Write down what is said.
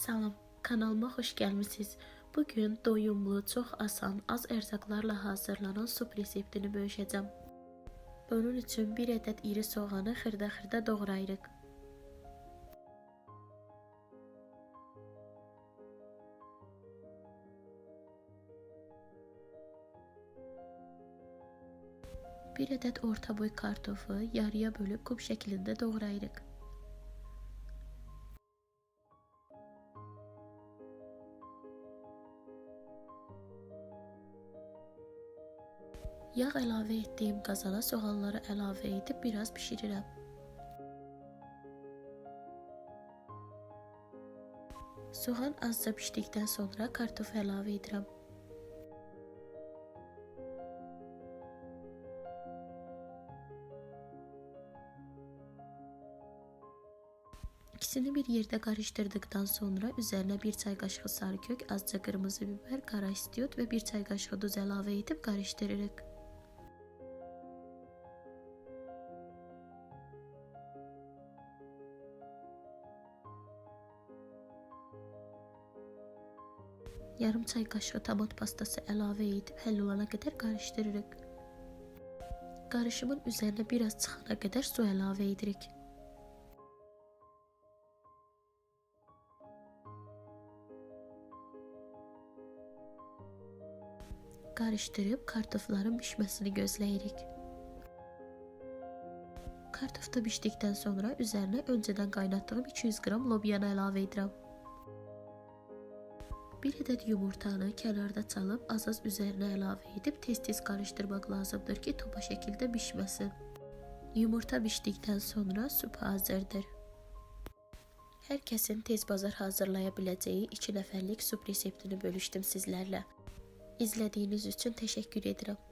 Salam, kanalıma xoş gəlmisiniz. Bugün doyumlu, çox asan, az ərzaqlarla hazırlanan sup reseptini bölüşəcəm. Bunun üçün 1 ədəd iri soğanı xırda-xırda doğrayırıq. Bir ədəd orta boy kartofu yarıya bölüb kub şəklində doğrayırıq. Yağ əlavə etdiyim qazana soğanları əlavə edib biraz bişirirəm. Soğan azca pişdikdən sonra kartofu əlavə edirəm. İkisini bir yerdə qarışdırdıqdan sonra üzərinə 1 çay qaşığı sarı kök, azca qırmızı biber, qara istiot və 1 çay qaşığı duz əlavə edib qarışdırırıq. Yarım çay qaşığı tomat pastası əlavə edib həll olana qədər qarışdırırıq. Qarışımın üzərinə biraz çıxana qədər su əlavə edirik. Qarışdırıb kartofların pişməsini gözləyirik. Kartof da pişdikdən sonra üzərinə öncədən qaynatdığım 200 qram lobyanı əlavə edirəm. 1 ədəd yumurtanı kənarda çalıb az-az üzərinə əlavə edib tez-tez qarışdırmaq lazımdır ki, topa şəkildə bişməsin. Yumurta bişdikdən sonra sup hazırdır. Hər kəsin tez bazar hazırlaya biləcəyi 2 nəfərlik sup reseptini bölüşdüm sizlərlə. İzlədiyiniz üçün təşəkkür edirəm.